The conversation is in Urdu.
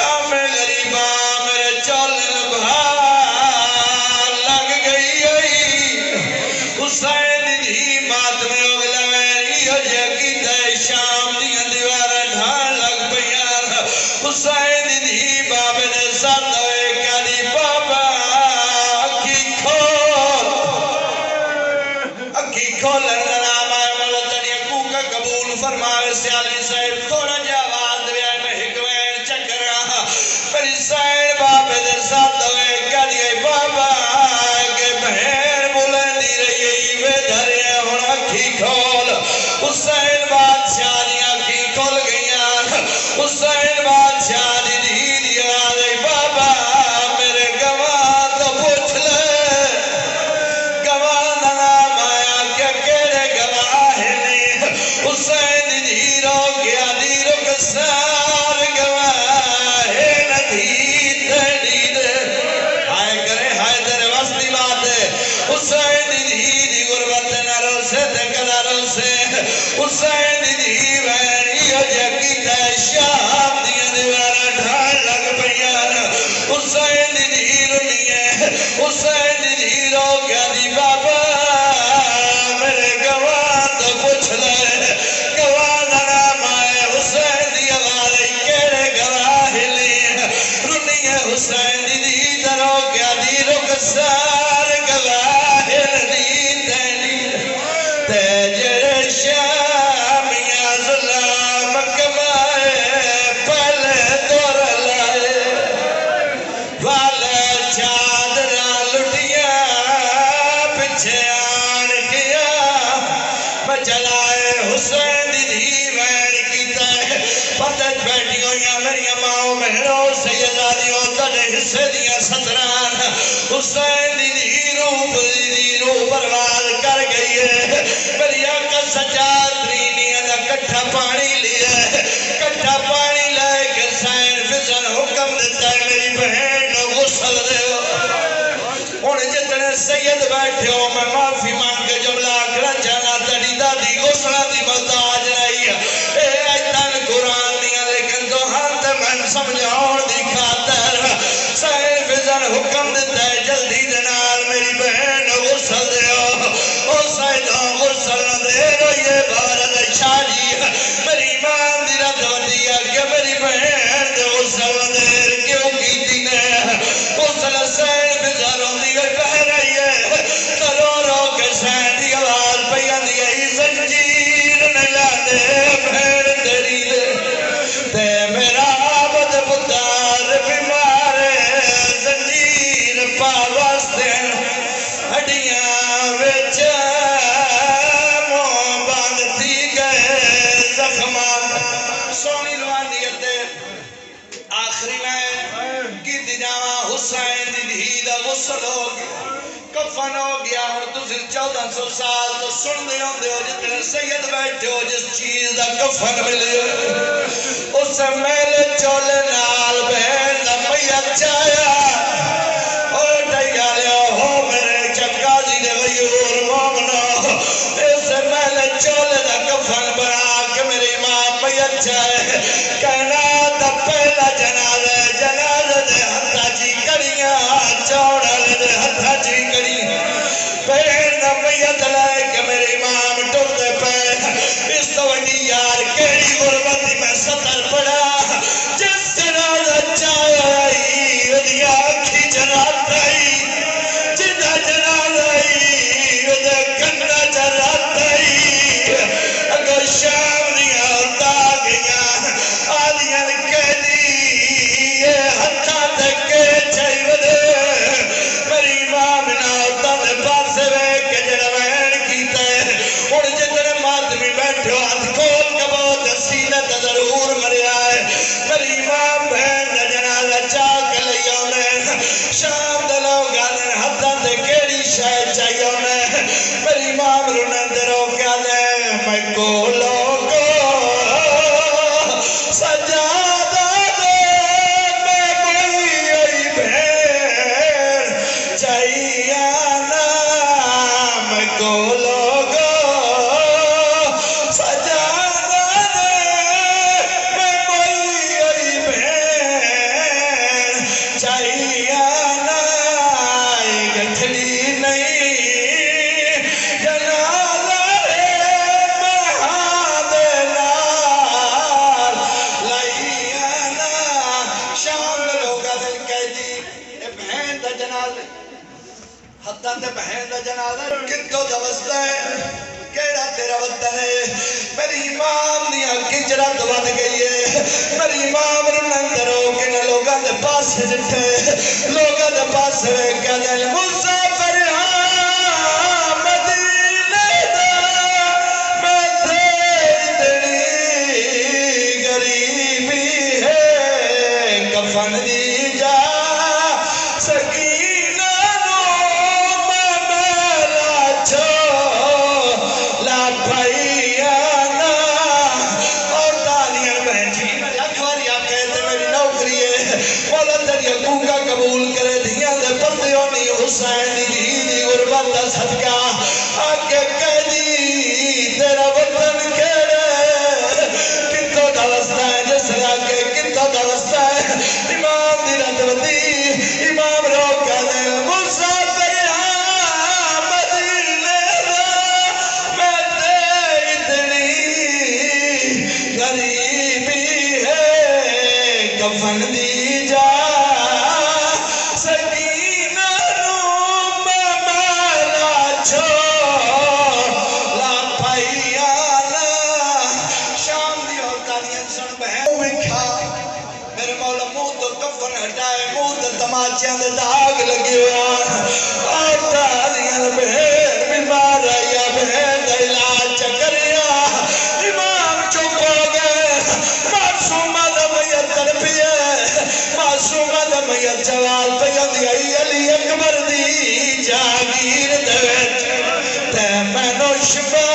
شام غریبا میرے چولن بھار لگ گئی حسین دی مات میں اگلا میری ہو جگی دے شام دیا دیوارہ ڈھان لگ بیان حسین دی بابے نے ساتھ ہوئے کیا دی بابا اکی کھول نام آئے مولا تنیا کوکا قبول فرمائے سیالی صاحب تھوڑا جاواد بھی آئے میں حکمین چکر رہا میری سائن بابے دے ساتھ ہوئے کیا دی بابا کہ بہن بلندی رہی بے دھرے ہون اکی کھول حسین بادشاہ دی اکی کھول گئیاں حسین بادشاہ دی دی آدھے بابا میرے گواہ تو پوچھ لے گواہ نام آیا کہ کیڑے گواہ نہیں حسین دی رو گیا دی رو کسار گواہ ندید دید ہائے کرے ہائے تیرے واسطی بات ہے حسین دی غربت نارو سے دکلارو سے حسین دی وینی جگی دے شام دیا دیوارہ ڈھال لگ بیان حسین دی رنی ہے حسین دی رو گیا دی بابا میرے گواہ تو پوچھ لے گواہ نام آئے حسین دی آوازی کیڑے گواہ لی رنی ہے حسین دی درو گیا دی رکسار گواہ ندی دینی تیجر شامیاں ظلام کمائے پہلے دور لائے والے چادرہ لٹیا پچھے آن کیا بچلائے حسین دی وین کی تے پتت بیٹھی ہوئیاں میری ماں مہروں سیدادیوں تڑے حصے دیا ستران حسین دی روح برباد کر گئی ہے میری آقا سجاد دا کٹھا پانی لیا کٹھا پانی لائے کہ سائن فضل حکم دیتا ہے میری بہن نو غسل دے انہیں جتنے سید بیٹھے ہو میں معافی مانگ کے جملہ آکھنا چاہنا تڑی دادی غسلہ دی محتاج رہی ہے اے ایتن قرآن دیا لیکن تو ہاتھ میں سمجھاؤں دی خاطر سائن فضل حکم دیتا ہے جلدی دنال میری بہن نو غسل دے او سائدہ غسل دے رہی بارد شاہی میری ایمان دی رد ودیا کہ میری بہن دے غسل دے کیوں کی دی نے غسل سائن فضل دی بہ رہی ہے کرو رو کے سائن دی آواز پیان دی ای زنجیر نلا دے بہن تیری دے تے میرا عبد پتار بیمار زنجیر پاواستے ہڈیاں وچ موں باندھتی گئے زخمان سونی روانیت آخری میں کی دنیا حسین دی دا غسل ہو گیا کفن ہو گیا اور تُسر 1400 سال تو سن دے ہوں دے ہو جتنے سید بیٹھے ہو جس چیز دا کفن ملے اس میل چولے نال بہن دا میت چایا اور ڈھیا لیا ہو میرے چکازی دے غیور مومنو اس میل چولے دا کفن بنا کہ میری ماں میت چاہے کہنا دا پہلا جنازہ دے ہتھا جی کریاں چوڑا لے دے ہتھا جی کریاں بہن دا میت لائے کہ میری امام ٹوٹ دے پہ اس تو وڈی یار کیڑی غربتی میں ستر پڑا اتن تے بہن دا جنازہ کتوں دا وسطہ ہے کیڑا تیرا وطن ہے میری امام دیا کچرت ود گئی ہے میری امام رنندر ہو کے نہ لوگاں دے پاس جٹھے لوگاں دے پاس ہوئے کیا دل مسافر ہاں مدینے دا میں تیری غریبی ہے کفن دی جا سکینہ نو میں میلا چھو لا بھائیانا اور تالیاں بیٹھی میری اکھواری آپ کہتے میری نوکری ہے مولا تیری حقوقہ قبول کرے دھیاں دے پتیوں نہیں حسین دی غربت دا صدقہ آگے کہہ دی تیرا وطن کہڑے کتوں دا وسطہ ہے جس آگے کتوں دا وسطہ ہے امام دی رد ودی امام رو کہہ دے مسافر ہاں مدینے دا میں اتنی غریبی ہے کفن دی جا سکینہ نو میں میلا چھو لا بھائیانا شام دی عورتانیاں سن بہن میں کھا میرے مولا منہ تو کفن ہٹائے منہ تو تماچیاں دے داغ لگے ہوا عورتانیاں بہن بیمار آیا بہن دا علاج چکریا امام چپ ہو گئے معصومہ دا میت تڑپی ہے معصومہ دا میت جوال پیندی آئی علی اکبر دی جاگیر دے تے میں نو شفا